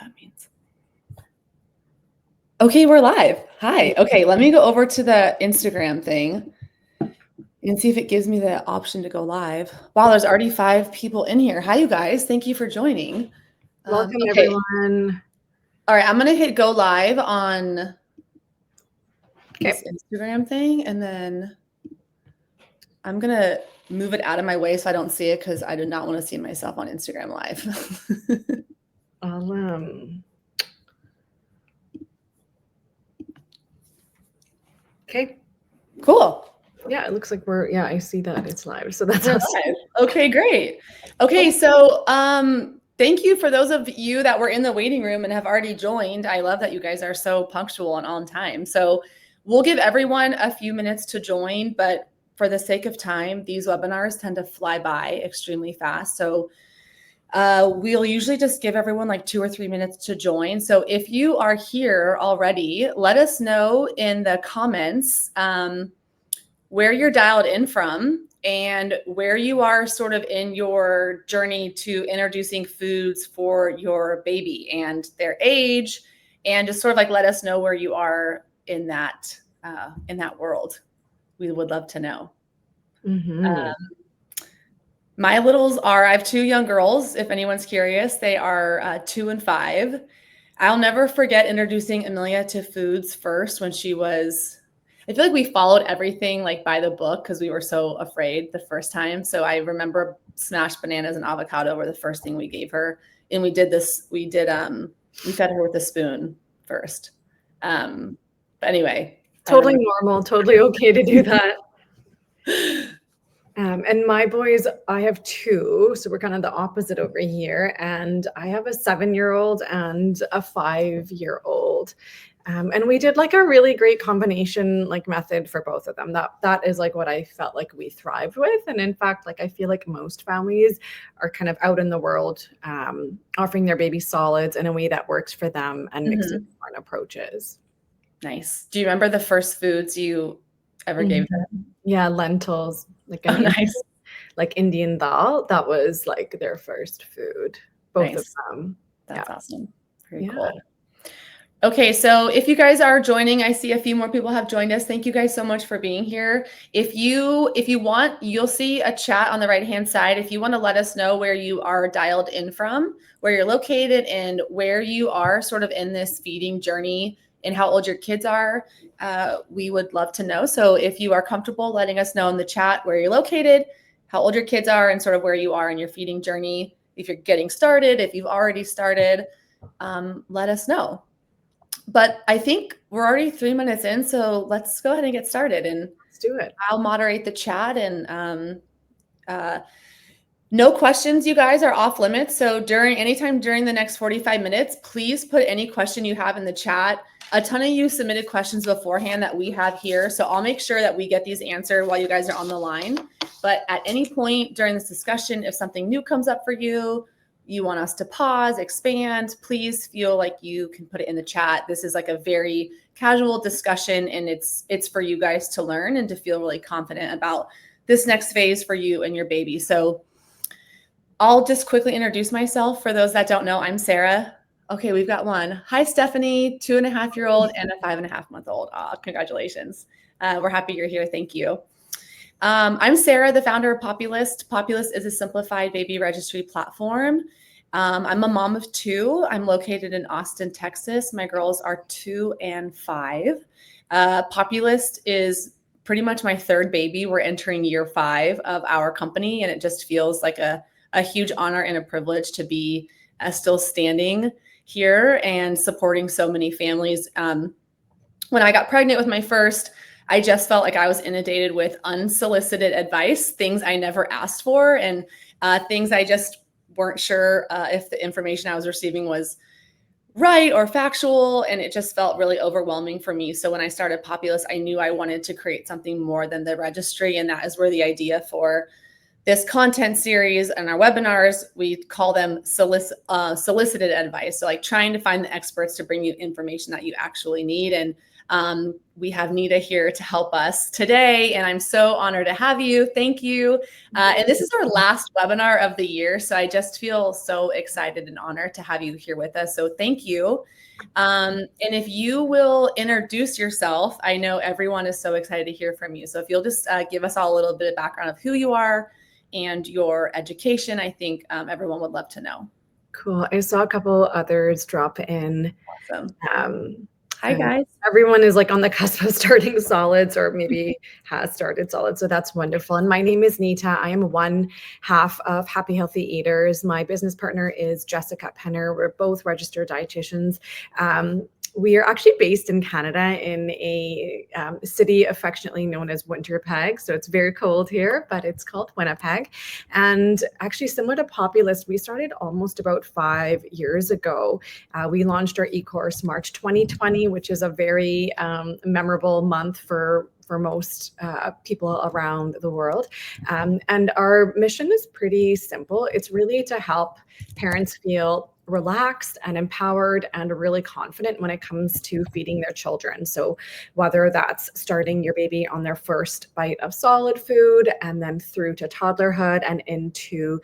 that means. Okay, we're live. Hi. Okay, let me go over to the Instagram thing and see if it gives me the option to go live. Wow, there's already 5 people in here. Hi, you guys. Thank you for joining. Welcome, okay. everyone. All right, I'm going to hit go live on this Instagram thing, and then I'm going to move it out of my way so I don't see it because I do not want to see myself on Instagram live. Okay. Cool. Yeah, it looks like I see that it's live. So that's awesome. Live. Okay, great. Okay, so thank you for those of you that were in the waiting room and have already joined. I love that you guys are so punctual and on time. So we'll give everyone a few minutes to join, but for the sake of time, these webinars tend to fly by extremely fast. So we'll usually just give everyone like 2 or 3 minutes to join. So if you are here already, let us know in the comments where you're dialed in from and where you are sort of in your journey to introducing foods for your baby and their age, and just sort of like let us know where you are in that world. We would love to know. Mm-hmm. My littles I have 2 young girls, if anyone's curious. They are 2 and 5. I'll never forget introducing Amelia to foods first when she was, I feel like we followed everything like by the book because we were so afraid the first time. So I remember smashed bananas and avocado were the first thing we gave her. And we fed her with a spoon first. But anyway. Totally normal, totally okay to do that. And my boys, I have 2, so we're kind of the opposite over here. And I have a 7-year-old and a 5-year-old. And we did like a really great combination like method for both of them. That is like what I felt like we thrived with. And in fact, like I feel like most families are kind of out in the world offering their baby solids in a way that works for them and mixing different approaches. Nice. Do you remember the first foods you ever gave them? Yeah, lentils. Nice. Like Indian dal. That was like their first food. Both of them. That's awesome. Very cool. Okay, so if you guys are joining, I see a few more people have joined us. Thank you guys so much for being here. If you want, you'll see a chat on the right-hand side. If you want to let us know where you are dialed in from, where you're located, and where you are sort of in this feeding journey and how old your kids are, we would love to know. So if you are comfortable letting us know in the chat where you're located, how old your kids are, and sort of where you are in your feeding journey, if you're getting started, if you've already started, let us know. But I think we're already 3 minutes in, so let's go ahead and get started. And let's do it. I'll moderate the chat, and no questions, you guys, are off limits. So anytime during the next 45 minutes, please put any question you have in the chat. A ton of you submitted questions beforehand that we have here. So I'll make sure that we get these answered while you guys are on the line. But at any point during this discussion, if something new comes up for you, you want us to pause, expand, please feel like you can put it in the chat. This is like a very casual discussion, and it's for you guys to learn and to feel really confident about this next phase for you and your baby. So I'll just quickly introduce myself. For those that don't know, I'm Sarah. Okay, we've got one. Hi, Stephanie, 2.5-year-old and a 5.5-month-old. Congratulations. We're happy you're here. Thank you. I'm Sarah, the founder of Populist. Populist is a simplified baby registry platform. I'm a mom of 2. I'm located in Austin, Texas. My girls are 2 and 5. Populist is pretty much my 3rd baby. We're entering year 5 of our company, and it just feels like a huge honor and a privilege to be still standing here and supporting so many families. When I got pregnant with my first, I just felt like I was inundated with unsolicited advice, things I never asked for, and things I just weren't sure if the information I was receiving was right or factual, and it just felt really overwhelming for me. So when I started Populist, I knew I wanted to create something more than the registry, and that is where the idea for this content series and our webinars, we call them solicited advice. So like trying to find the experts to bring you information that you actually need. And We have Nita here to help us today, and I'm so honored to have you. Thank you. And this is our last webinar of the year, so I just feel so excited and honored to have you here with us. So thank you. And if you will introduce yourself, I know everyone is so excited to hear from you. So if you'll just give us all a little bit of background of who you are and your education, I think everyone would love to know. Cool. I saw a couple others drop in. Awesome. Hi, guys. Everyone is like on the cusp of starting solids or maybe has started solids. So that's wonderful. And my name is Nita. I am one half of Happy Healthy Eaters. My business partner is Jessica Penner. We're both registered dietitians. We are actually based in Canada in a city affectionately known as Winterpeg. So it's very cold here, but it's called Winnipeg. And actually similar to Populist, we started almost about 5 years ago. We launched our e-course March 2020, which is a very memorable month for most people around the world. And our mission is pretty simple. It's really to help parents feel relaxed and empowered and really confident when it comes to feeding their children. So whether that's starting your baby on their first bite of solid food and then through to toddlerhood and into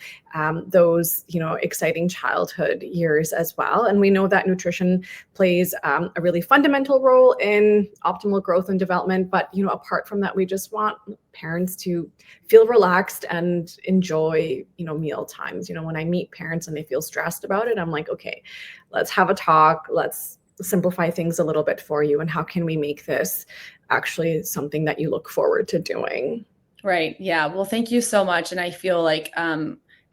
those, exciting childhood years as well. And we know that nutrition plays a really fundamental role in optimal growth and development. But, apart from that, we just want parents to feel relaxed and enjoy, meal times. When I meet parents and they feel stressed about it, I'm like, okay, let's have a talk. Let's simplify things a little bit for you. And how can we make this actually something that you look forward to doing? Right. Yeah. Well, thank you so much. And I feel like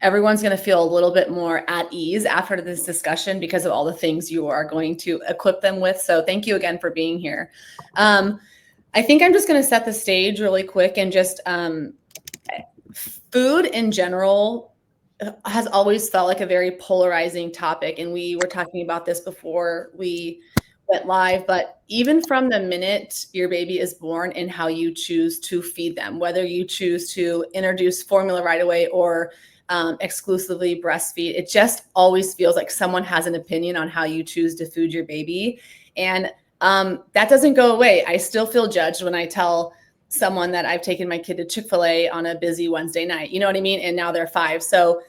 everyone's going to feel a little bit more at ease after this discussion because of all the things you are going to equip them with. So thank you again for being here. I think I'm just going to set the stage really quick and just food in general has always felt like a very polarizing topic. And we were talking about this before we went live, but even from the minute your baby is born and how you choose to feed them, whether you choose to introduce formula right away or exclusively breastfeed, it just always feels like someone has an opinion on how you choose to food your baby. And that doesn't go away. I still feel judged when I tell someone that I've taken my kid to Chick-fil-A on a busy Wednesday night, you know what I mean? And now they're 5. So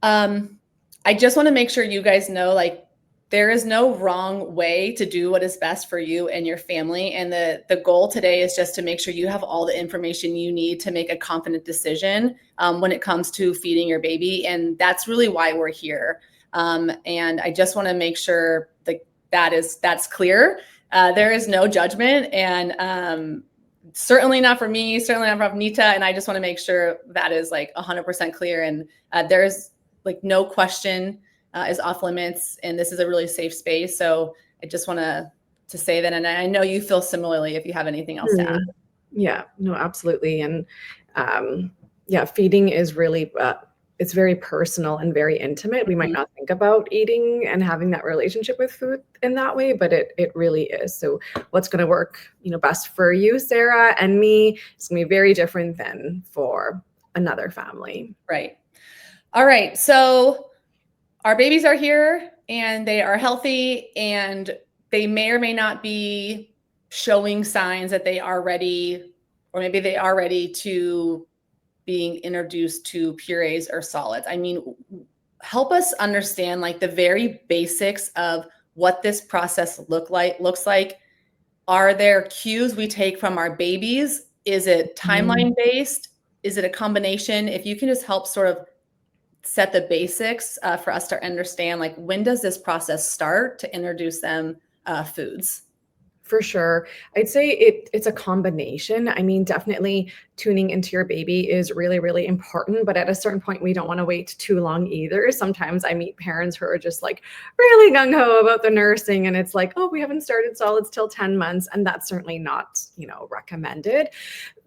I just want to make sure you guys know, like, there is no wrong way to do what is best for you and your family. And the goal today is just to make sure you have all the information you need to make a confident decision when it comes to feeding your baby. And that's really why we're here. And I just want to make sure that's clear. There is no judgment, and certainly not for me, certainly not from Nita. And I just want to make sure that is like 100% clear. And there's like no question is off limits, and this is a really safe space. So I just want to say that, and I know you feel similarly if you have anything else to add. Yeah, no, absolutely. And feeding is really it's very personal and very intimate. We might not think about eating and having that relationship with food in that way, but it really is. So what's going to work, best for you, Sarah, and me is going to be very different than for another family. Right. All right. So our babies are here and they are healthy, and they may or may not be showing signs that they are ready, or maybe they are ready to being introduced to purees or solids. I mean, help us understand like the very basics of what this process looks like. Are there cues we take from our babies? Is it timeline based? Is it a combination? If you can just help sort of set the basics for us to understand, like, when does this process start to introduce them foods? For sure. I'd say it's a combination. I mean, definitely tuning into your baby is really, really important. But at a certain point, we don't want to wait too long either. Sometimes I meet parents who are just like really gung-ho about the nursing. And it's like, oh, we haven't started solids till 10 months. And that's certainly not, recommended.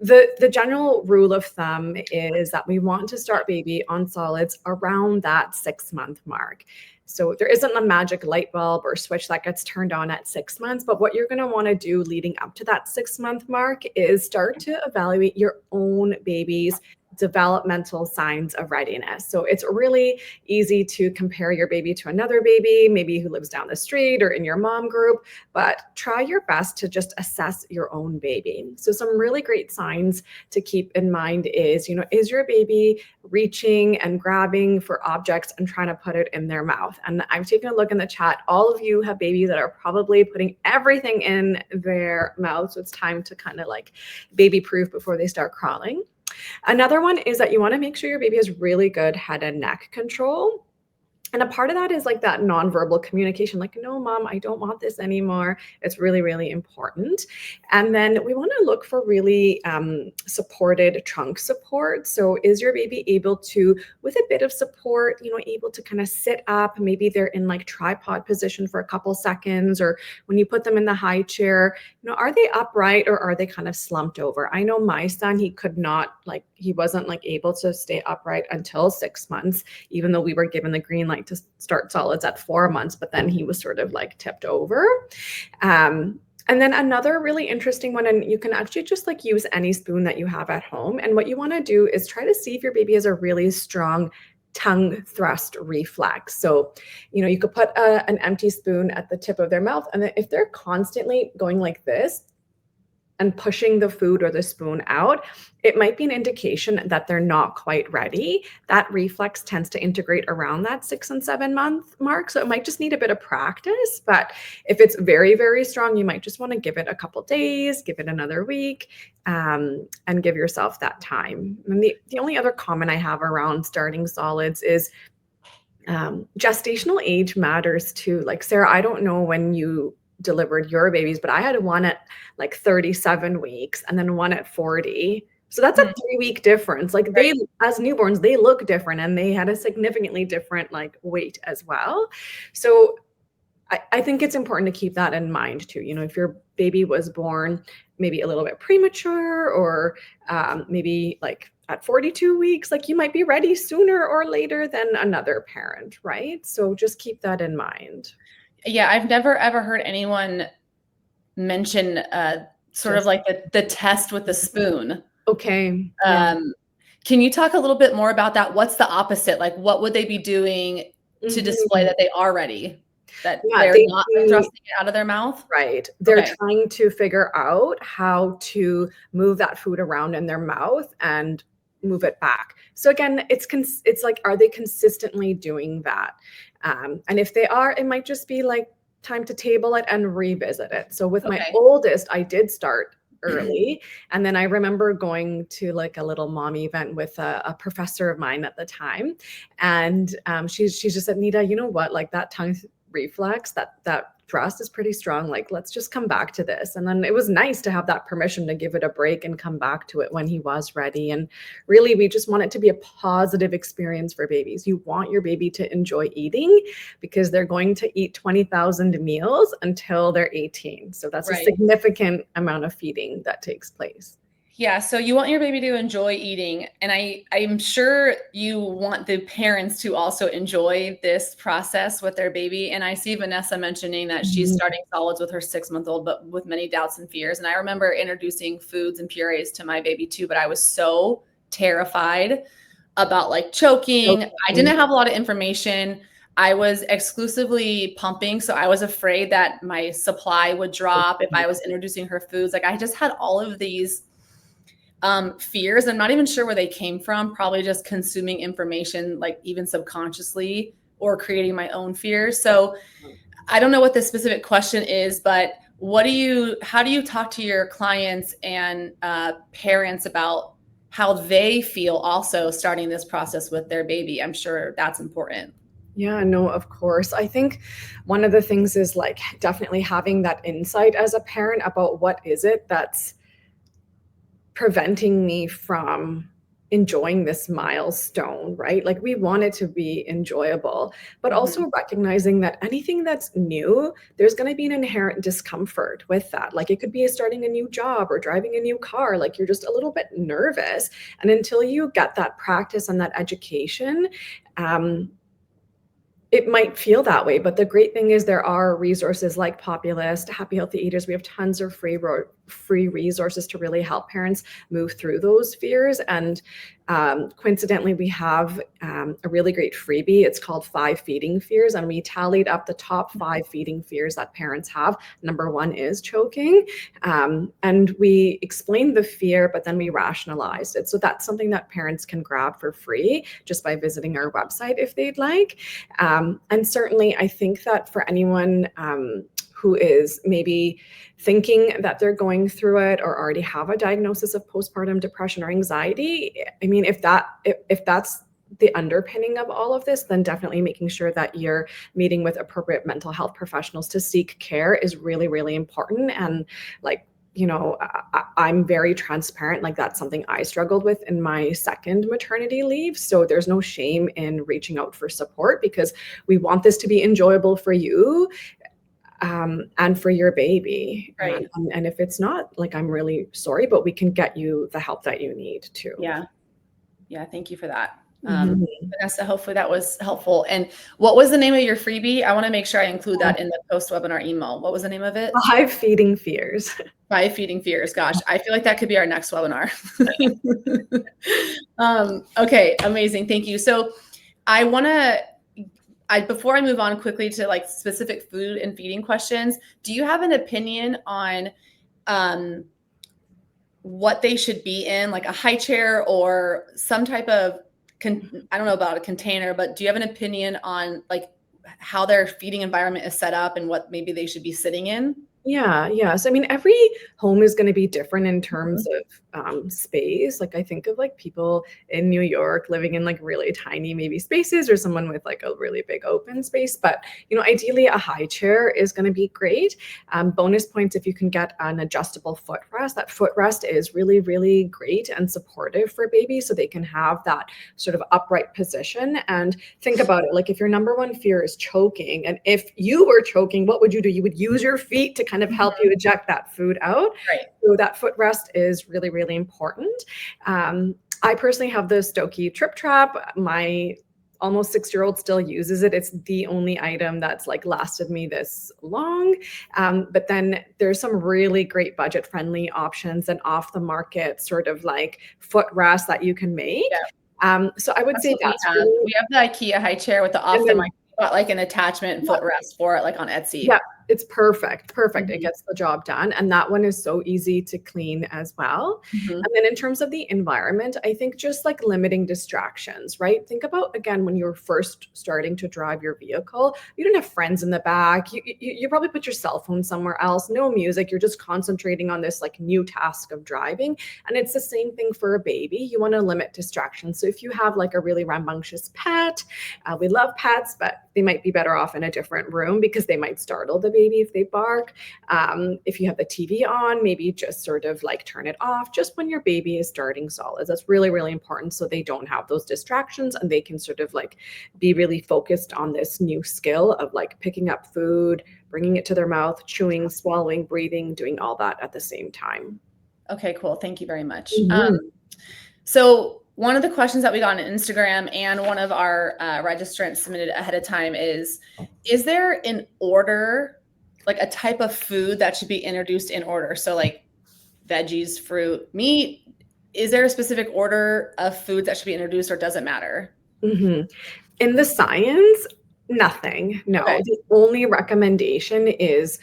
The general rule of thumb is that we want to start baby on solids around that 6-month mark. So there isn't a magic light bulb or switch that gets turned on at 6 months, but what you're going to want to do leading up to that 6-month mark is start to evaluate your own baby's developmental signs of readiness. So it's really easy to compare your baby to another baby, maybe who lives down the street or in your mom group, but try your best to just assess your own baby. So some really great signs to keep in mind is, is your baby reaching and grabbing for objects and trying to put it in their mouth? And I've taken a look in the chat. All of you have babies that are probably putting everything in their mouth. So it's time to kind of like baby proof before they start crawling. Another one is that you want to make sure your baby has really good head and neck control. And a part of that is like that nonverbal communication, like, no, mom, I don't want this anymore. It's really, really important. And then we want to look for really supported trunk support. So is your baby able to, with a bit of support, able to kind of sit up? Maybe they're in like tripod position for a couple seconds, or when you put them in the high chair, are they upright or are they kind of slumped over? I know my son, he wasn't like able to stay upright until 6 months, even though we were given the green light to start solids at 4 months, but then he was sort of like tipped over. And then another really interesting one, and you can actually just like use any spoon that you have at home. And what you want to do is try to see if your baby has a really strong tongue thrust reflex. So, you could put an empty spoon at the tip of their mouth, and then if they're constantly going like this and pushing the food or the spoon out, it might be an indication that they're not quite ready. That reflex tends to integrate around that 6 and 7 month mark. So it might just need a bit of practice, but if it's very, very strong, you might just want to give it a couple days, give it another week, and give yourself that time. And the only other comment I have around starting solids is gestational age matters too. Like, Sarah, I don't know when you delivered your babies, but I had one at like 37 weeks and then one at 40. So that's a 3-week difference. Like they, as newborns, they look different and they had a significantly different like weight as well. So I think it's important to keep that in mind too. If your baby was born maybe a little bit premature or maybe like at 42 weeks, like you might be ready sooner or later than another parent, right? So just keep that in mind. Yeah, I've never ever heard anyone mention sort of like the test with the spoon. Okay. Can you talk a little bit more about that? What's the opposite? Like, what would they be doing to display that they are ready? That they're not thrusting it out of their mouth? Right. They're trying to figure out how to move that food around in their mouth and move it back. So again, it's like, are they consistently doing that? And if they are, it might just be like time to table it and revisit it. So with my oldest, I did start early. And then I remember going to like a little mom event with a professor of mine at the time. And she just said, Nita, you know what, like that tongue reflex, that thrust is pretty strong. Like, let's just come back to this. And then it was nice to have that permission to give it a break and come back to it when he was ready. And really, we just want it to be a positive experience for babies. You want your baby to enjoy eating because they're going to eat 20,000 meals until they're 18. So that's a significant amount of feeding that takes place. Yeah, so you want your baby to enjoy eating, and I'm sure you want the parents to also enjoy this process with their baby. And I see Vanessa mentioning that she's starting solids with her 6-month-old, but with many doubts and fears. And I remember introducing foods and purees to my baby too, but I was so terrified about like choking. I didn't have a lot of information. I was exclusively pumping, so I was afraid that my supply would drop if I was introducing her foods. Like I just had all of these fears. I'm not even sure where they came from, probably just consuming information, like even subconsciously, or creating my own fears. So I don't know what the specific question is, but how do you talk to your clients and parents about how they feel also starting this process with their baby? I'm sure that's important. Yeah, no, of course. I think one of the things is like definitely having that insight as a parent about what is it that's preventing me from enjoying this milestone, right? Like we want it to be enjoyable, but also recognizing that anything that's new, there's going to be an inherent discomfort with that. Like it could be starting a new job or driving a new car. Like you're just a little bit nervous. And until you get that practice and that education, it might feel that way, but the great thing is there are resources like Populist, Happy Healthy Eaters. We have tons of free resources to really help parents move through those fears. And Coincidentally, we have a really great freebie. It's called 5 Feeding Fears, and we tallied up the top 5 feeding fears that parents have. Number 1 is choking, and we explained the fear, but then we rationalized it. So that's something that parents can grab for free just by visiting our website if they'd like. And certainly, I think that for anyone who is maybe thinking that they're going through it or already have a diagnosis of postpartum depression or anxiety, I mean, if that's the underpinning of all of this, then definitely making sure that you're meeting with appropriate mental health professionals to seek care is really, really important. And like, you know, I'm very transparent. Like, that's something I struggled with in my second maternity leave. So there's no shame in reaching out for support, because we want this to be enjoyable for you, and for your baby. Right. And if it's not, like, I'm really sorry, but we can get you the help that you need too. Yeah. Yeah. Thank you for that. Mhm. Vanessa, hopefully that was helpful. And what was the name of your freebie? I want to make sure I include that in the post-webinar email. What was the name of it? 5 Feeding Fears. 5 Feeding Fears. Gosh, I feel like that could be our next webinar. Okay, amazing. Thank you. So I want to, before I move on quickly to like specific food and feeding questions, do you have an opinion on what they should be in, like a high chair or some type of, I don't know about a container, but do you have an opinion on like how their feeding environment is set up and what maybe they should be sitting in? Yeah. So I mean, every home is going to be different in terms of space. Like, I think of like people in New York living in like really tiny maybe spaces, or someone with like a really big open space. But you know, ideally a high chair is going to be great. Bonus points if you can get an adjustable footrest. That footrest is really, really great and supportive for babies, so they can have that sort of upright position. And think about it, like if your number 1 fear is choking, and if you were choking, what would you do? You would use your feet to kind of help you eject that food out. Right. So that footrest is really, really important. I personally have the Stokey Trip Trap. My almost 6-year-old still uses it. It's the only item that's like lasted me this long. But then there's some really great budget-friendly options and off the market sort of like footrests that you can make. Yeah. So I would That's say what that's really, we have the IKEA high chair with the off the mic, got like an attachment and footrest for it, like on Etsy. yeah, it's perfect. Mhm. It gets the job done. And that one is so easy to clean as well. Mhm. And then in terms of the environment, I think just like limiting distractions, right? Think about, again, when you're first starting to drive your vehicle, you don't have friends in the back. You probably put your cell phone somewhere else, no music. You're just concentrating on this like new task of driving. And it's the same thing for a baby. You want to limit distractions. So if you have like a really rambunctious pet, we love pets, but they might be better off in a different room because they might startle the baby if they bark. If you have the TV on, maybe just sort of like turn it off just when your baby is starting solids. That's really, really important, so they don't have those distractions and they can sort of like be really focused on this new skill of like picking up food, bringing it to their mouth, chewing, swallowing, breathing, doing all that at the same time. Okay, cool. Thank you very much. Mhm. So one of the questions that we got on Instagram and one of our registrants submitted ahead of time is there an order, like a type of food that should be introduced in order? So like veggies, fruit, meat, is there a specific order of food that should be introduced, or does it matter? In the science, nothing. No, Okay. the only recommendation is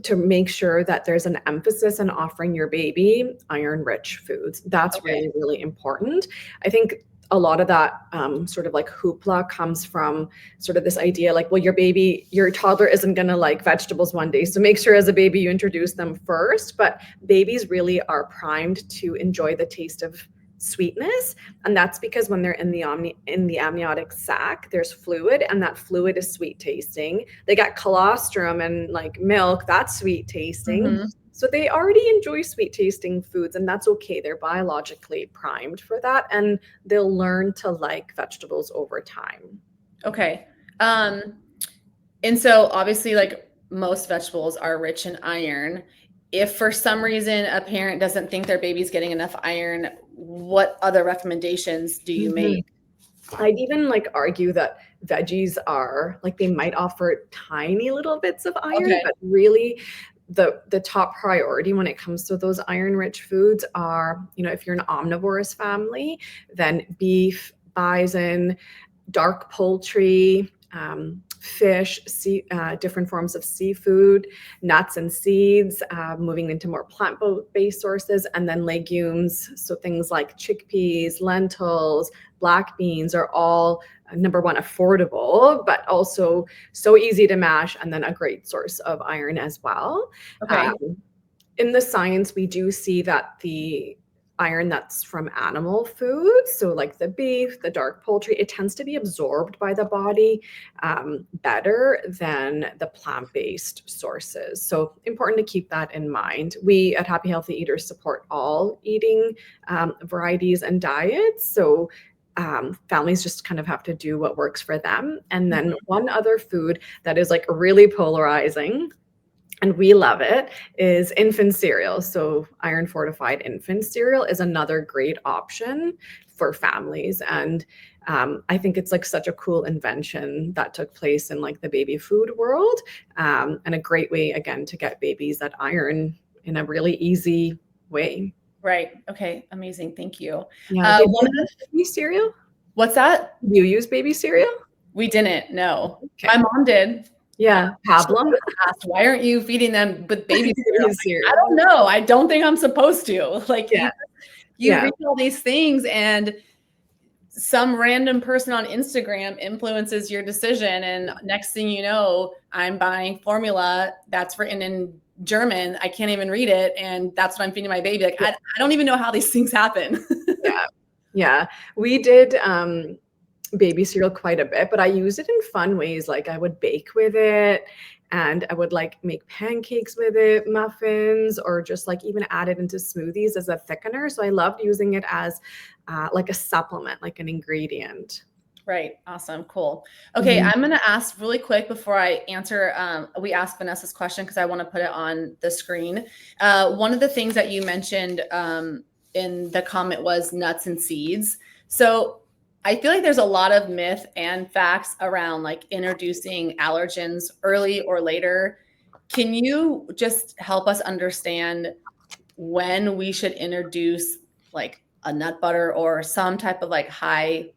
to make sure that there's an emphasis on offering your baby iron-rich foods. That's really, really important. I think a lot of that sort of like hoopla comes from sort of this idea like, well, your toddler isn't going to like vegetables one day. So make sure as a baby you introduce them first. But babies really are primed to enjoy the taste of sweetness, and that's because when they're in the amniotic sac, there's fluid, and that fluid is sweet tasting. They got colostrum and like milk, that's sweet tasting. So they already enjoy sweet tasting foods, and that's okay. They're biologically primed for that, and they'll learn to like vegetables over time. Okay. And so obviously like most vegetables are rich in iron. If for some reason a parent doesn't think their baby's getting enough iron, what other recommendations do you make? I'd even like argue that veggies are like, they might offer tiny little bits of iron, but really the top priority when it comes to those iron-rich foods are, if you're an omnivorous family, then beef, bison, dark poultry, fish, different forms of seafood, nuts and seeds, moving into more plant-based sources, and then legumes. So things like chickpeas, lentils, black beans are all, number one, affordable, but also so easy to mash, and then a great source of iron as well. Okay. In the science, we do see that the iron that's from animal foods, so like the beef, the dark poultry, it tends to be absorbed by the body better than the plant-based sources. So important to keep that in mind. We at Happy Healthy Eaters support all eating varieties and diets. So families just kind of have to do what works for them. And then one other food that is like really polarizing, and we love it, is infant cereal. So iron fortified infant cereal is another great option for families. And I think it's like such a cool invention that took place in like the baby food world, and a great way, again, to get babies that iron in a really easy way. Right. Okay. Amazing. Thank you. Yeah. Baby cereal? What's that? Do you use baby cereal? We didn't. No. Okay. My mom did. Yeah, Pablo asked, why aren't you feeding them with baby cereal? cereal? I don't know. I don't think I'm supposed to. Like, you read all these things, and some random person on Instagram influences your decision. And next thing you know, I'm buying formula that's written in German. I can't even read it. And that's what I'm feeding my baby. Like, I don't even know how these things happen. Yeah. We did baby cereal quite a bit, but I use it in fun ways. Like I would bake with it, and I would like make pancakes with it, muffins, or just like even add it into smoothies as a thickener. So I loved using it as like a supplement, like an ingredient. Right. Awesome. Cool. Okay. I'm going to ask really quick before I answer. We asked Vanessa's question because I want to put it on the screen. One of the things that you mentioned in the comment was nuts and seeds. So I feel like there's a lot of myth and facts around like introducing allergens early or later. Can you just help us understand when we should introduce like a nut butter or some type of like high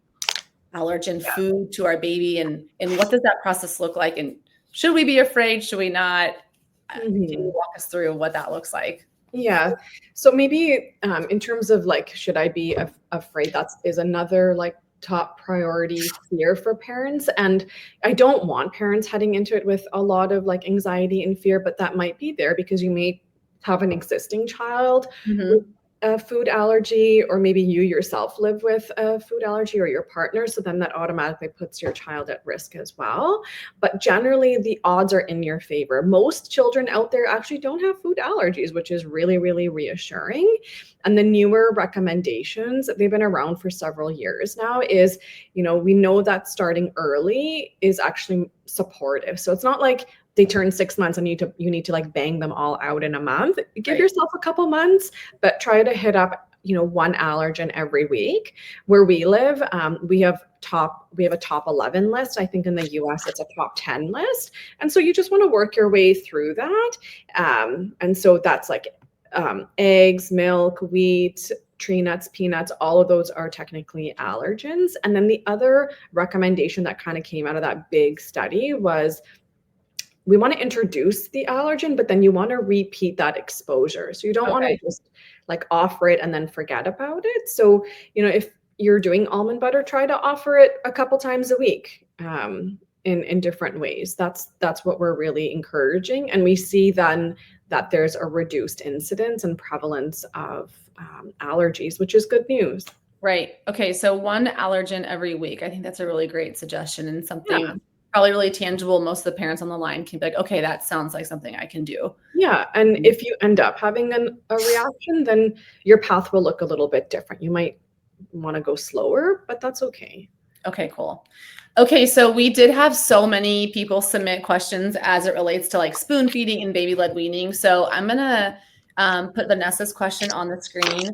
allergen food to our baby, and what does that process look like? And should we be afraid? Should we not? Can you walk us through what that looks like? Yeah. So maybe in terms of like, should I be afraid? That is another like top priority fear for parents. And I don't want parents heading into it with a lot of like anxiety and fear, but that might be there because you may have an existing child with a food allergy, or maybe you yourself live with a food allergy, or your partner. So then that automatically puts your child at risk as well. But generally the odds are in your favor. Most children out there actually don't have food allergies, which is really, really reassuring. And the newer recommendations, they've been around for several years now, is, we know that starting early is actually supportive. So it's not like they turn 6 months and you need to like bang them all out in a month. Give yourself a couple months, but try to hit up, one allergen every week. Where we live, we have a top 11 list. I think in the US it's a top 10 list. And so you just want to work your way through that. And so that's like eggs, milk, wheat, tree nuts, peanuts, all of those are technically allergens. And then the other recommendation that kind of came out of that big study was, we want to introduce the allergen, but then you want to repeat that exposure. So you don't want to just like offer it and then forget about it. So, if you're doing almond butter, try to offer it a couple times a week in different ways. That's what we're really encouraging. And we see then that there's a reduced incidence and prevalence of allergies, which is good news. Right. Okay. So one allergen every week. I think that's a really great suggestion, and something probably really tangible. Most of the parents on the line can be like, okay, that sounds like something I can do. Yeah. And if you end up having a reaction, then your path will look a little bit different. You might want to go slower, but that's okay. Okay, cool. Okay, so we did have so many people submit questions as it relates to like spoon feeding and baby-led weaning. So I'm gonna put Vanessa's question on the screen.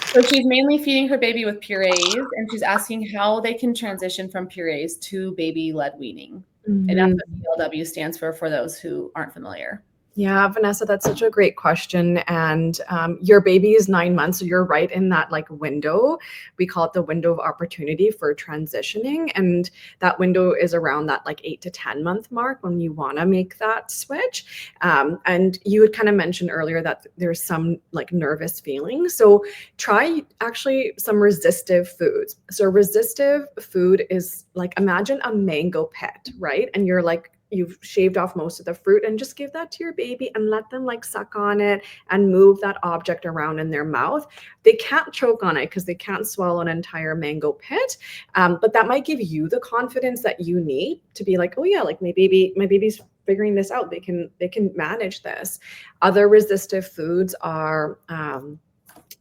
So she's mainly feeding her baby with purees, and she's asking how they can transition from purees to baby-led weaning. And that's what BLW stands for those who aren't familiar. Yeah, Vanessa, that's such a great question. And your baby is 9 months, so you're right in that like window. We call it the window of opportunity for transitioning. And that window is around that like 8 to 10 month mark when you want to make that switch. And you had kind of mentioned earlier that there's some like nervous feelings. So try actually some resistive foods. So resistive food is like, imagine a mango pit, right? And you're like, you've shaved off most of the fruit, and just give that to your baby and let them like suck on it and move that object around in their mouth. They can't choke on it because they can't swallow an entire mango pit. But that might give you the confidence that you need to be like, oh yeah, like my baby's figuring this out. They can manage this. Other resistive foods are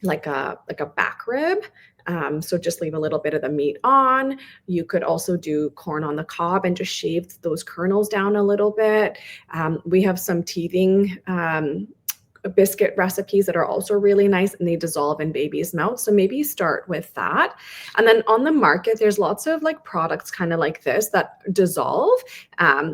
like a back rib. So just leave a little bit of the meat on. You could also do corn on the cob and just shave those kernels down a little bit. We have some teething biscuit recipes that are also really nice, and they dissolve in baby's mouth. So maybe start with that. And then on the market, there's lots of like products kind of like this that dissolve.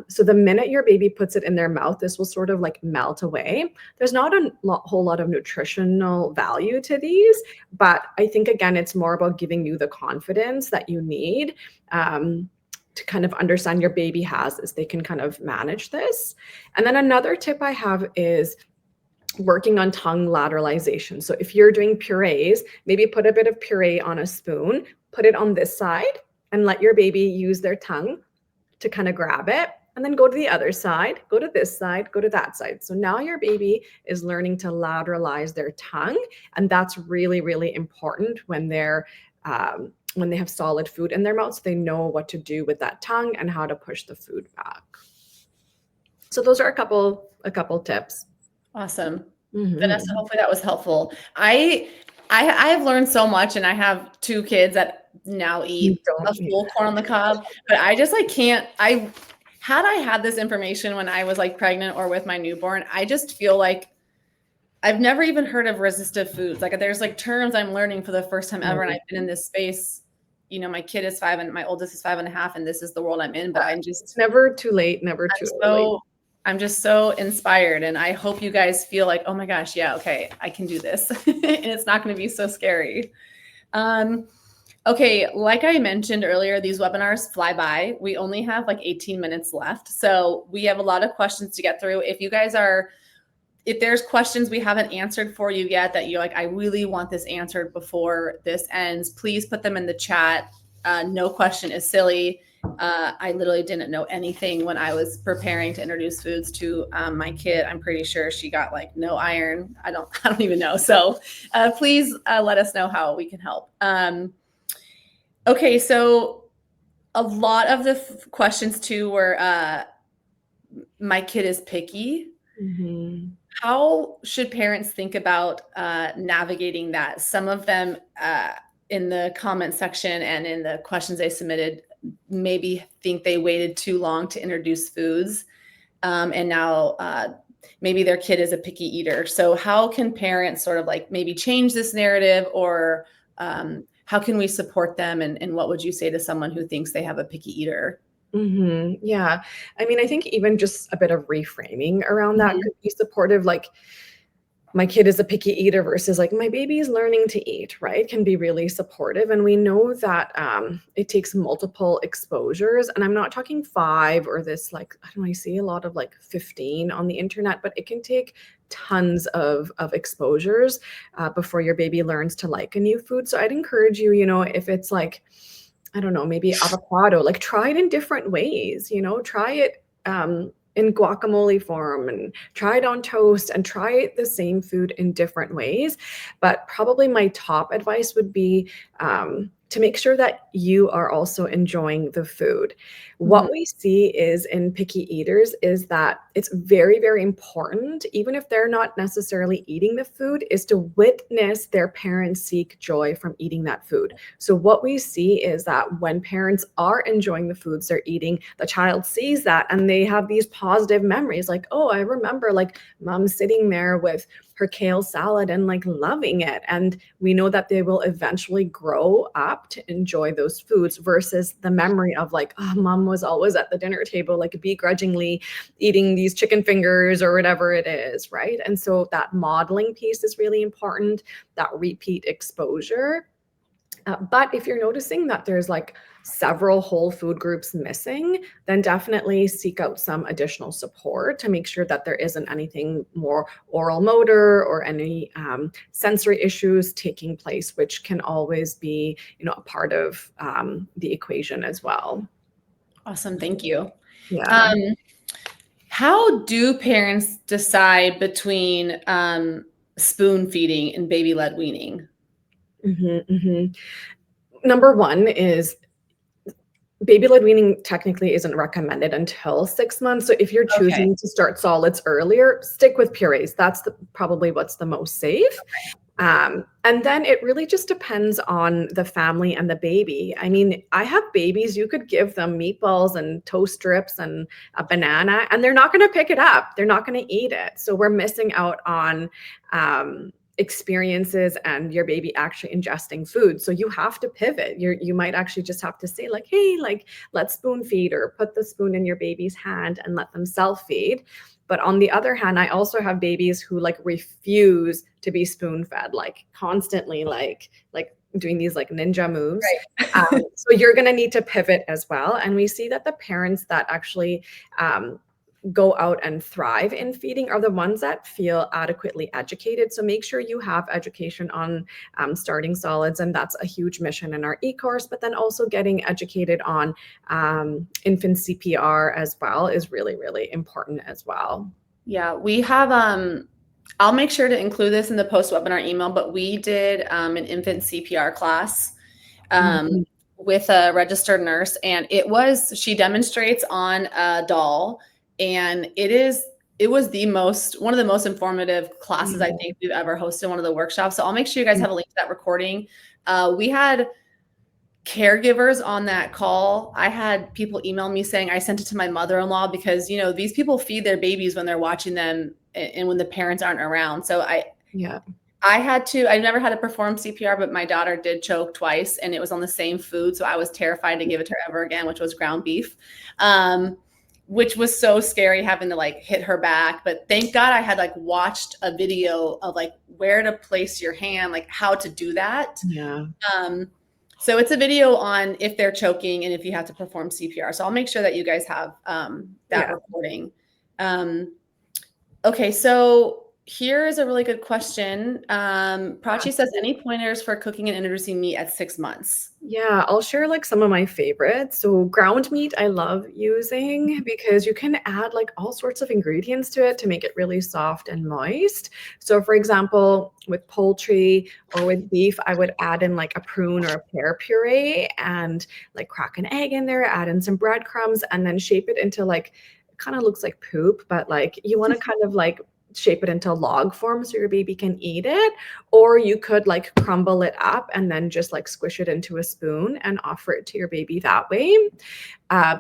So the minute your baby puts it in their mouth, this will sort of like melt away. There's not a whole lot of nutritional value to these, but I think again, it's more about giving you the confidence that you need. To kind of understand your baby has this, they can kind of manage this. And then another tip I have is working on tongue lateralization. So if you're doing purees, maybe put a bit of puree on a spoon, put it on this side, and let your baby use their tongue to kind of grab it. And then go to the other side, go to this side, go to that side. So now your baby is learning to lateralize their tongue. And that's really, really important when when they have solid food in their mouth, so they know what to do with that tongue and how to push the food back. So those are a couple tips. Awesome. Mhm. Vanessa, hopefully that was helpful. I have learned so much, and I have 2 kids that now eat a full corn on the cob, but I just like can't. Had I had this information when I was like pregnant or with my newborn, I just feel like I've never even heard of resistive foods. Like there's like terms I'm learning for the first time ever, and I've been in this space. You know, my kid is 5 and my oldest is 5.5, and this is the world I'm in. But it's never too late, never too early. I'm just so inspired, and I hope you guys feel like, oh my gosh, yeah, okay, I can do this. And it's not going to be so scary. Okay, like I mentioned earlier, these webinars fly by. We only have like 18 minutes left. So we have a lot of questions to get through. If there's questions we haven't answered for you yet that you're like, I really want this answered before this ends, please put them in the chat. No question is silly. I literally didn't know anything when I was preparing to introduce foods to my kid. I'm pretty sure she got like no iron. I don't even know. So please let us know how we can help. Okay, so a lot of the questions too were, my kid is picky. Mm-hmm. How should parents think about navigating that? Some of them in the comment section and in the questions they submitted maybe think they waited too long to introduce foods. And now maybe their kid is a picky eater. So how can parents sort of like maybe change this narrative, or how can we support them? And what would you say to someone who thinks they have a picky eater? Mm-hmm. Yeah. I mean, I think even just a bit of reframing around that could be supportive. Like, my kid is a picky eater versus like my baby is learning to eat, right? Can be really supportive. And we know that it takes multiple exposures. And I'm not talking 5 or this, like, I don't know, I see a lot of like 15 on the internet, but it can take tons of exposures before your baby learns to like a new food. So I'd encourage you, if it's like, I don't know, maybe avocado, like try it in different ways, try it in guacamole form and try it on toast and try the same food in different ways. But probably my top advice would be to make sure that you are also enjoying the food. What we see is in picky eaters is that it's very, very important, even if they're not necessarily eating the food, is to witness their parents seek joy from eating that food. So what we see is that when parents are enjoying the foods they're eating, the child sees that and they have these positive memories like, oh, I remember like mom sitting there with her kale salad and like loving it. And we know that they will eventually grow up to enjoy those foods versus the memory of like, oh, mom was always at the dinner table, like begrudgingly eating these chicken fingers or whatever it is, right? And so that modeling piece is really important, that repeat exposure. But if you're noticing that there's like several whole food groups missing, then definitely seek out some additional support to make sure that there isn't anything more oral motor or any sensory issues taking place, which can always be, a part of the equation as well. Awesome. Thank you. Yeah. How do parents decide between spoon feeding and baby-led weaning? Number one is baby-led weaning technically isn't recommended until 6 months. So if you're choosing to start solids earlier, stick with purees. That's probably what's the most safe. And then it really just depends on the family and the baby. I mean, I have babies, you could give them meatballs and toast strips and a banana, and they're not going to pick it up. They're not going to eat it. So we're missing out on experiences and your baby actually ingesting food. So you have to pivot. You might actually just have to say like, hey, like let's spoon feed, or put the spoon in your baby's hand and let them self feed. But on the other hand, I also have babies who like refuse to be spoon fed, like constantly, like doing these like ninja moves. Right. So you're going to need to pivot as well. And we see that the parents that actually go out and thrive in feeding are the ones that feel adequately educated. So make sure you have education on starting solids. And that's a huge mission in our e-course, but then also getting educated on infant CPR as well is really, really important as well. Yeah, we have, I'll make sure to include this in the post-webinar email, but we did an infant CPR class with a registered nurse, and she demonstrates on a doll, and it was one of the most informative classes I think we've ever hosted, one of the workshops. So I'll make sure you guys have a link to that recording. We had caregivers on that call. I had people email me saying I sent it to my mother-in-law because, these people feed their babies when they're watching them and when the parents aren't around. So I've never had to perform CPR, but my daughter did choke twice and it was on the same food. So I was terrified to give it to her ever again, which was ground beef. Which was so scary having to like hit her back. But thank God I had like watched a video of like where to place your hand, like how to do that. Yeah. So it's a video on if they're choking and if you have to perform CPR. So I'll make sure that you guys have that recording. Okay, so here is a really good question. Prachi says, any pointers for cooking and introducing meat at 6 months? Yeah, I'll share like some of my favorites. So ground meat, I love using because you can add like all sorts of ingredients to it to make it really soft and moist. So for example, with poultry or with beef, I would add in like a prune or a pear puree and like crack an egg in there, add in some breadcrumbs, and then shape it into like, it kind of looks like poop, but like you want to kind of like shape it into log form so your baby can eat it, or you could like crumble it up and then just like squish it into a spoon and offer it to your baby that way.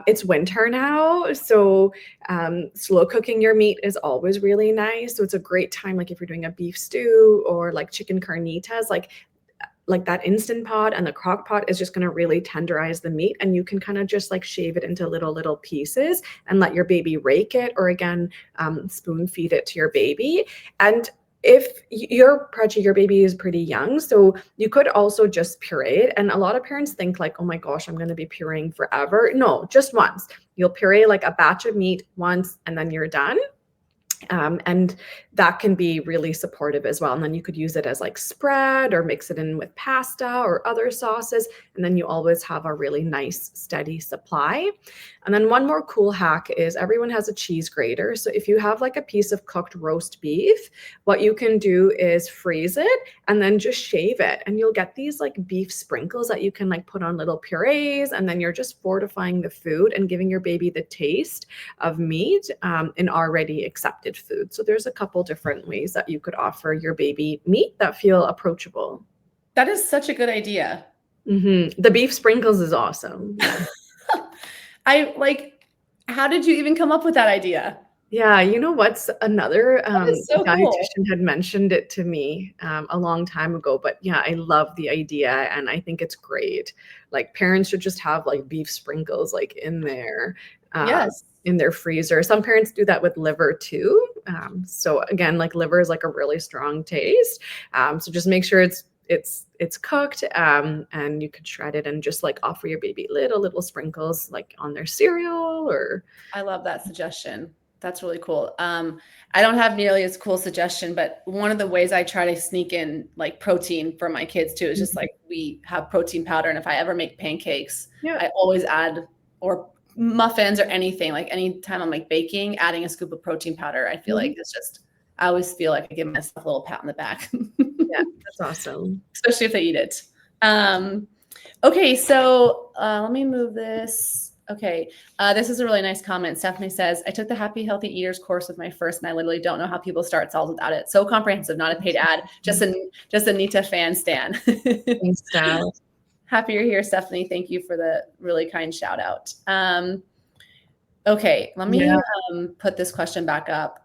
It's winter now, so slow cooking your meat is always really nice. So it's a great time, like if you're doing a beef stew or like chicken carnitas, like that Instant Pot and the crock pot is just going to really tenderize the meat, and you can kind of just like shave it into little pieces and let your baby rake it, or again, spoon feed it to your baby. And if your baby is pretty young, so you could also just puree it. And a lot of parents think like, oh my gosh, I'm going to be pureeing forever. No, just once. You'll puree like a batch of meat once and then you're done. And that can be really supportive as well. And then you could use it as like spread or mix it in with pasta or other sauces. And then you always have a really nice steady supply. And then one more cool hack is everyone has a cheese grater. So if you have like a piece of cooked roast beef, what you can do is freeze it and then just shave it. And you'll get these like beef sprinkles that you can like put on little purees. And then you're just fortifying the food and giving your baby the taste of meat in already accepted food. So there's a couple different ways that you could offer your baby meat that feel approachable. That is such a good idea. The beef sprinkles is awesome. How did you even come up with that idea? Yeah, you know what's another That is so cool. dietitian had mentioned it to me a long time ago, but yeah, I love the idea and I think it's great. Like parents should just have like beef sprinkles like Yes, in their freezer. Some parents do that with liver too. So again, like liver is like a really strong taste. So just make sure it's cooked and you could shred it and just like offer your baby little sprinkles like on their cereal or I love that suggestion. That's really cool. I don't have nearly as cool suggestion, but one of the ways I try to sneak in like protein for my kids too is just like we have protein powder, and if I ever make pancakes, yeah. I always add, or muffins or anything, like anytime I'm like baking, adding a scoop of protein powder. I feel like Mhm. it's just, I always feel like I give myself a little pat on the back, Yeah, that's awesome. especially if they eat it. Um, Okay, so let me move this. Okay, this is a really nice comment. Stephanie says, I took the Happy Healthy Eaters course with my first, and I literally don't know how people start salads without it. So comprehensive, not a paid ad, just a Nita fan stan. Thanks, Dad. Happy you're here, Stephanie. Thank you for the really kind shout out. Okay, let Yeah. me put this question back up.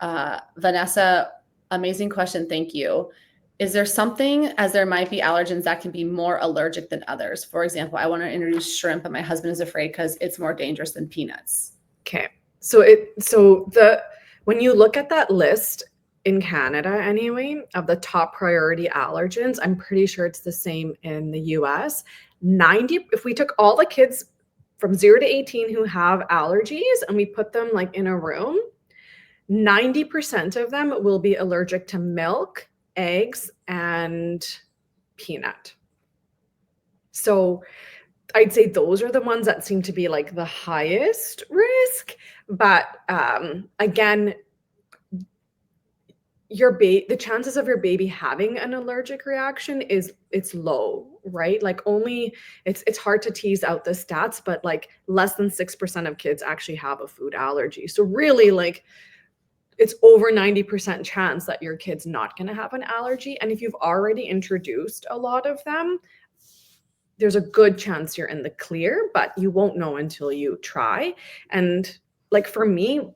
Vanessa, amazing question. Thank you. Is there something, as there might be allergens that can be more allergic than others? For example, I want to introduce shrimp, but my husband is afraid because it's more dangerous than peanuts. Okay. So when you look at that list in Canada anyway of the top priority allergens, I'm pretty sure it's the same in the US. 90 if we took all the kids from 0 to 18 who have allergies and we put them like in a room, 90% of them will be allergic to milk, eggs, and peanut. So I'd say those are the ones that seem to be like the highest risk. But again, the chances of your baby having an allergic reaction it's low, right? Like only it's hard to tease out the stats, but like less than 6% of kids actually have a food allergy. So really like it's over 90% chance that your kid's not going to have an allergy. And if you've already introduced a lot of them, there's a good chance you're in the clear, but you won't know until you try. And like for me,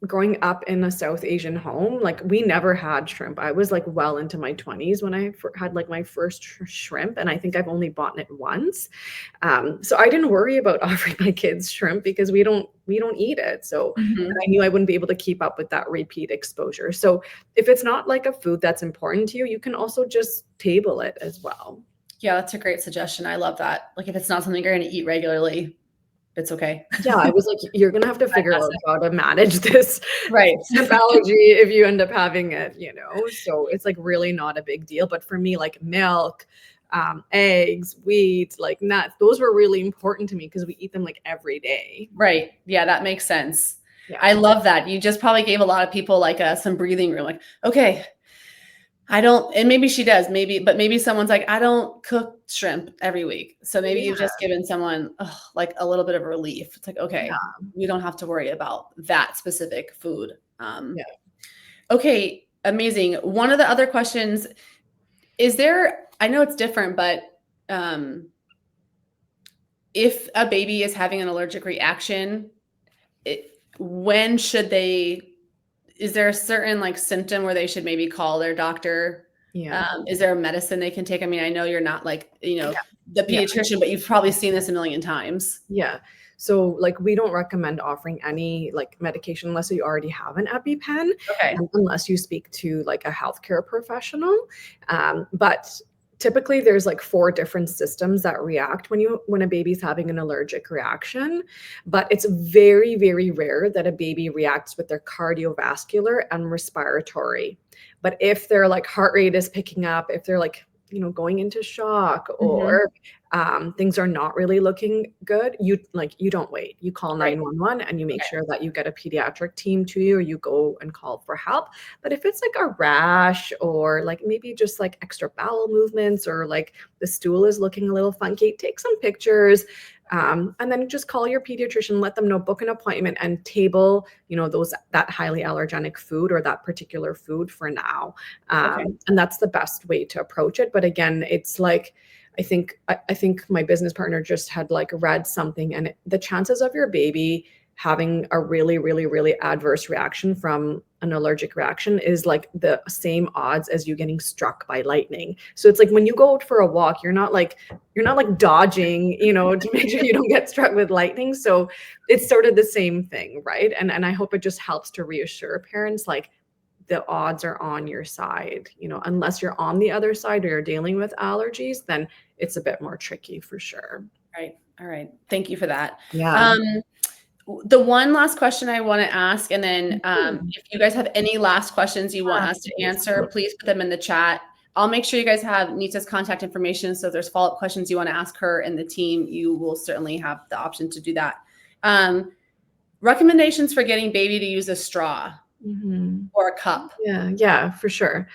growing up in a South Asian home, like we never had shrimp. I was like well into my 20s when I had like my first shrimp, and I think I've only bought it once. So I didn't worry about offering my kids shrimp because we don't eat it. So and Mhm. I knew I wouldn't be able to keep up with that repeat exposure. So if it's not like a food that's important to you, you can also just table it as well. Yeah, that's a great suggestion. I love that. Like if it's not something you're going to eat regularly, it's okay. Yeah, I was like, you're gonna have to figure out how to manage this Right. shrimp allergy if you end up having it, you know? So it's like really not a big deal. But for me, like milk, eggs, wheat, like nuts, those were really important to me because we eat them like every day. Right. Yeah, that makes sense. Yeah. I love that. You just probably gave a lot of people like some breathing room. Like, okay, I don't, and maybe she does, maybe, but maybe someone's like, I don't cook shrimp every week. So maybe you've Yeah. just given someone like a little bit of relief. It's like, okay, Yeah. we don't have to worry about that specific food. Yeah. Okay, amazing. One of the other questions is there, I know it's different, but um, if a baby is having an allergic reaction, when should they, is there a certain like symptom where they should maybe call their doctor? Yeah. Is there a medicine they can take? I mean, I know you're not like, Yeah. the Yeah. pediatrician, but you've probably seen this a million times. Yeah. So like we don't recommend offering any like medication unless you already have an EpiPen, Okay. unless you speak to like a healthcare professional. But typically there's like 4 different systems that react when a baby's having an allergic reaction. But it's very rare that a baby reacts with their cardiovascular and respiratory. But if their like heart rate is picking up, if they're like going into shock Mhm. or things are not really looking good, you don't wait. You call Right. 911 and you make Okay. sure that you get a pediatric team to you, or you go and call for help. But if it's like a rash or like maybe just like extra bowel movements or like the stool is looking a little funky, take some pictures. And then just call your pediatrician, let them know, book an appointment and table, that highly allergenic food or that particular food for now. Okay. And that's the best way to approach it. But again, it's like I think my business partner just had like read something, and the chances of your baby having a really, really, really adverse reaction from an allergic reaction is like the same odds as you getting struck by lightning. So it's like when you go out for a walk, you're not like dodging, to make sure you don't get struck with lightning. So it's sort of the same thing, right? And I hope it just helps to reassure parents like the odds are on your side. Unless you're on the other side or you're dealing with allergies, then it's a bit more tricky for sure. Right. All right. Thank you for that. Yeah. The one last question I want to ask, and then if you guys have any last questions you want us to answer, please put them in the chat. I'll make sure you guys have Nita's contact information. So if there's follow-up questions you want to ask her and the team, you will certainly have the option to do that. Recommendations for getting baby to use a straw or a cup. Yeah, for sure.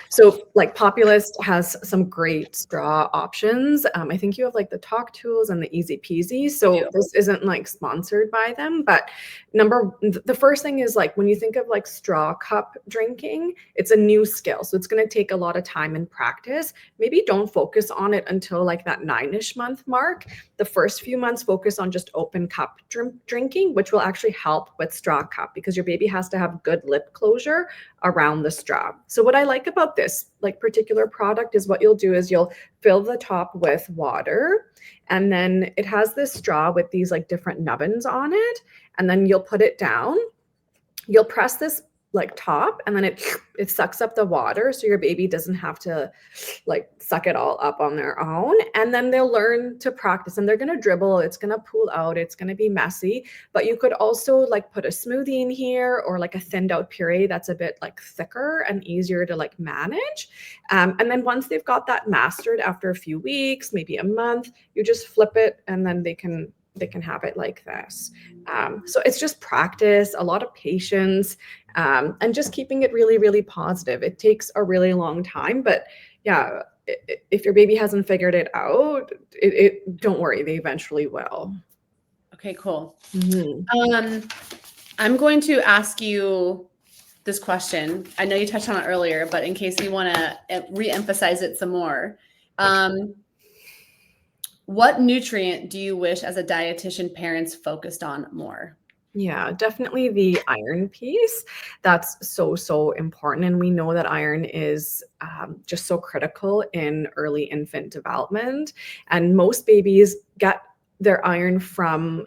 So like Populist has some great straw options. I think you have like the Talk Tools and the Easy Peasy. So this isn't like sponsored by them, but the first thing is like when you think of like straw cup drinking, it's a new skill. So it's going to take a lot of time and practice. Maybe don't focus on it until like that 9-ish month mark. The first few months focus on just open cup drinking, which will actually help with straw cup because your baby has to have good lip closure around the straw. So what I like about this like particular product is what you'll do is you'll fill the top with water, and then it has this straw with these like different nubbins on it, and then you'll put it down. You'll press this like top, and then it sucks up the water, so your baby doesn't have to like suck it all up on their own. And then they'll learn to practice, and they're going to dribble, it's going to pool out, it's going to be messy. But you could also like put a smoothie in here, or like a thinned out puree that's a bit like thicker and easier to like manage. And then once they've got that mastered, after a few weeks, maybe a month, you just flip it, and then they can have it like this. So it's just practice, a lot of patience, and just keeping it really, really positive. It takes a really long time, but yeah, if your baby hasn't figured it out, don't worry, they eventually will. Okay, cool. I'm going to ask you this question. I know you touched on it earlier, but in case you want to re-emphasize it some more. What nutrient do you wish as a dietitian parents focused on more? Yeah, definitely the iron piece. That's so important. And we know that iron is just so critical in early infant development. And most babies get their iron from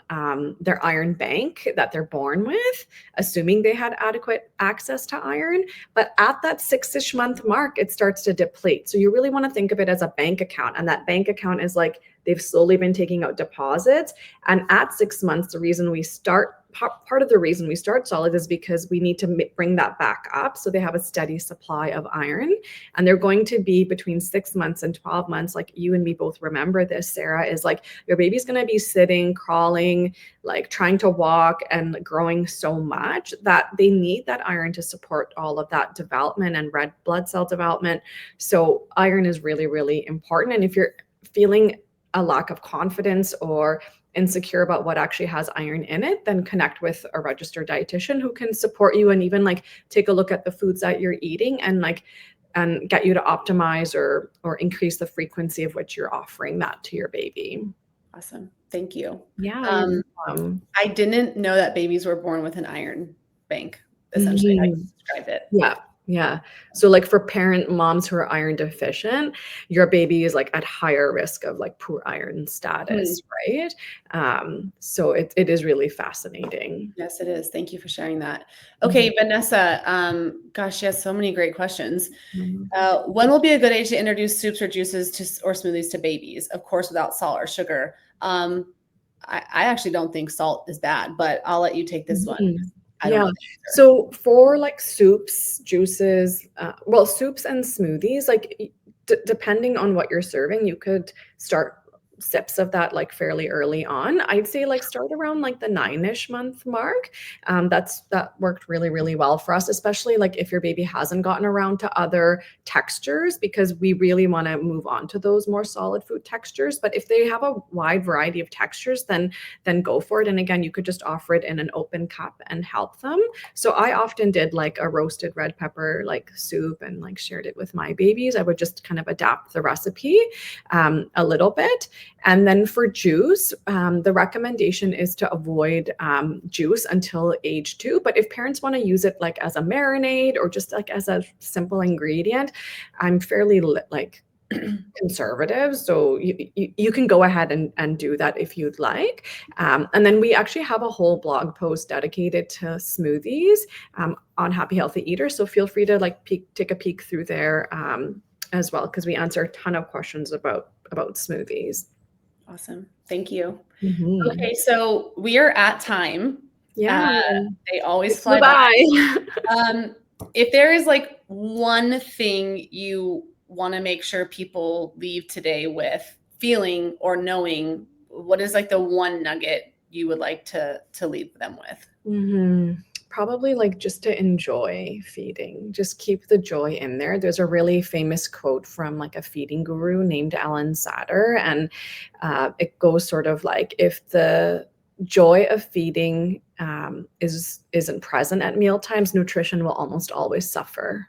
their iron bank that they're born with, assuming they had adequate access to iron. But at that 6-ish month mark, it starts to deplete. So you really want to think of it as a bank account. And that bank account is like they've slowly been taking out deposits. And at 6 months, part of the reason we start solid is because we need to bring that back up so they have a steady supply of iron. And they're going to be between 6 months and 12 months, like you and me both remember this, Sarah, is like your baby's going to be sitting, crawling, like trying to walk and growing so much that they need that iron to support all of that development and red blood cell development. So iron is really, really important. And if you're feeling a lack of confidence or insecure about what actually has iron in it, then connect with a registered dietitian who can support you and even like take a look at the foods that you're eating and get you to optimize or increase the frequency of which you're offering that to your baby. Awesome. Thank you. Yeah. I didn't know that babies were born with an iron bank, essentially. I described it. Yeah. So like for parent moms who are iron deficient, your baby is like at higher risk of like poor iron status, right? So it is really fascinating. Yes, it is. Thank you for sharing that. Okay, Vanessa, gosh, she has so many great questions. When will be a good age to introduce soups or juices or smoothies to babies? Of course, without salt or sugar. I actually don't think salt is bad, but I'll let you take this one. Yeah. So for like soups, juices, soups and smoothies, like depending on what you're serving, you could start sips of that like fairly early on. I'd say like start around like the 9-ish month mark. That worked really, really well for us, especially like if your baby hasn't gotten around to other textures, because we really want to move on to those more solid food textures. But if they have a wide variety of textures, then go for it. And again, you could just offer it in an open cup and help them. So I often did like a roasted red pepper like soup and like shared it with my babies. I would just kind of adapt the recipe a little bit. And then for juice, the recommendation is to avoid juice until age 2. But if parents want to use it like as a marinade or just like as a simple ingredient, I'm fairly like conservative. So you can go ahead and do that if you'd like. And then we actually have a whole blog post dedicated to smoothies on Happy Healthy Eater. So feel free to like take a peek through there as well, because we answer a ton of questions about smoothies. Awesome. Thank you. Mm-hmm. Okay, so we are at time. Yeah. They always fly by. If there is like one thing you want to make sure people leave today with feeling or knowing, what is like the one nugget you would like to leave them with? Mm-hmm. Probably like just to enjoy feeding, just keep the joy in there. There's a really famous quote from like a feeding guru named Alan Satter, and it goes sort of like, if the joy of feeding isn't present at meal times, nutrition will almost always suffer.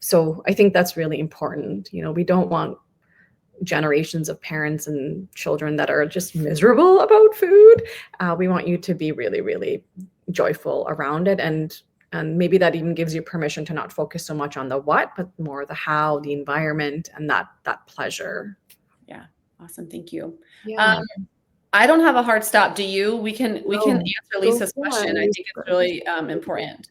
So I think that's really important. You know, we don't want generations of parents and children that are just miserable about food. We want you to be really, really joyful around it, and maybe that even gives you permission to not focus so much on the what, but more the how, the environment, and that pleasure. Yeah, awesome. Thank you. Yeah. I don't have a hard stop. Do you? We can answer Lisa's question. I think it's really important.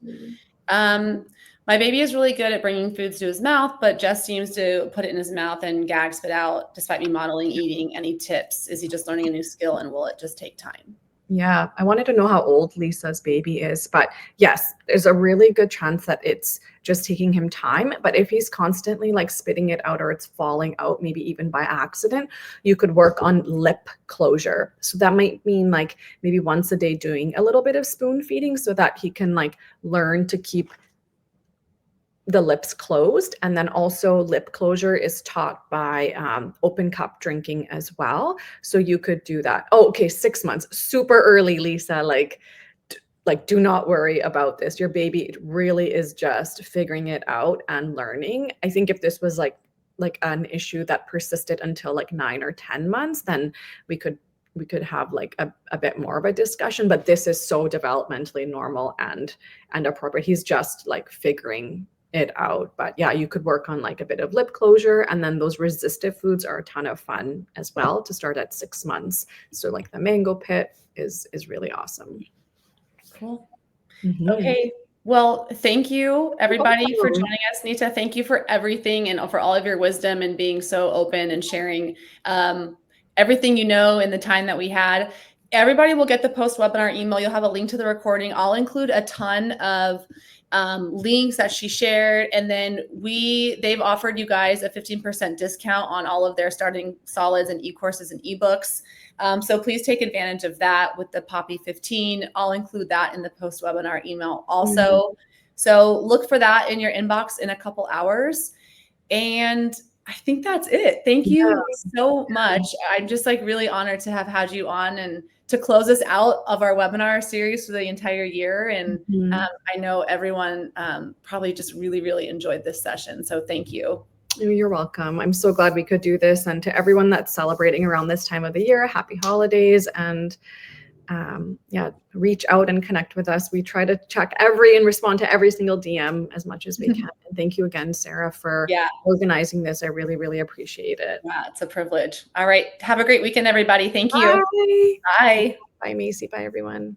My baby is really good at bringing foods to his mouth, but just seems to put it in his mouth and gag spit out despite me modeling eating. Any tips? Is he just learning a new skill, and will it just take time? Yeah, I wanted to know how old Lisa's baby is, but yes, there's a really good chance that it's just taking him time. But if he's constantly like spitting it out or it's falling out, maybe even by accident, you could work on lip closure. So that might mean like maybe once a day doing a little bit of spoon feeding so that he can like learn to keep the lips closed. And then also lip closure is taught by open cup drinking as well. So you could do that. Oh, okay. 6 months, super early, Lisa. Like do not worry about this. Your baby really is just figuring it out and learning. I think if this was like an issue that persisted until like 9 or 10 months, then we could have like a bit more of a discussion. But this is so developmentally normal and appropriate. He's just like figuring it out. But yeah, you could work on like a bit of lip closure, and then those resistive foods are a ton of fun as well to start at 6 months. So like the mango pit is really awesome. Cool. Mm-hmm. Okay. Well, thank you everybody for joining us. Nita, thank you for everything and for all of your wisdom and being so open and sharing everything you know in the time that we had. Everybody will get the post-webinar email. You'll have a link to the recording. I'll include a ton of links that she shared. And then they've offered you guys a 15% discount on all of their starting solids and e-courses and ebooks. So please take advantage of that with the Poppy 15. I'll include that in the post-webinar email also. Mm-hmm. So look for that in your inbox in a couple hours. And I think that's it. Thank you so much. I'm just like really honored to have had you on and to close us out of our webinar series for the entire year. And I know everyone probably just really, really enjoyed this session. So thank you. You're welcome. I'm so glad we could do this. And to everyone that's celebrating around this time of the year, happy holidays. And reach out and connect with us. We try to check and respond to every single DM as much as we can. And thank you again, Sarah, for organizing this. I really, really appreciate it. Yeah, it's a privilege. All right. Have a great weekend, everybody. Thank you. Bye. Bye. Bye, Macy. Bye, everyone.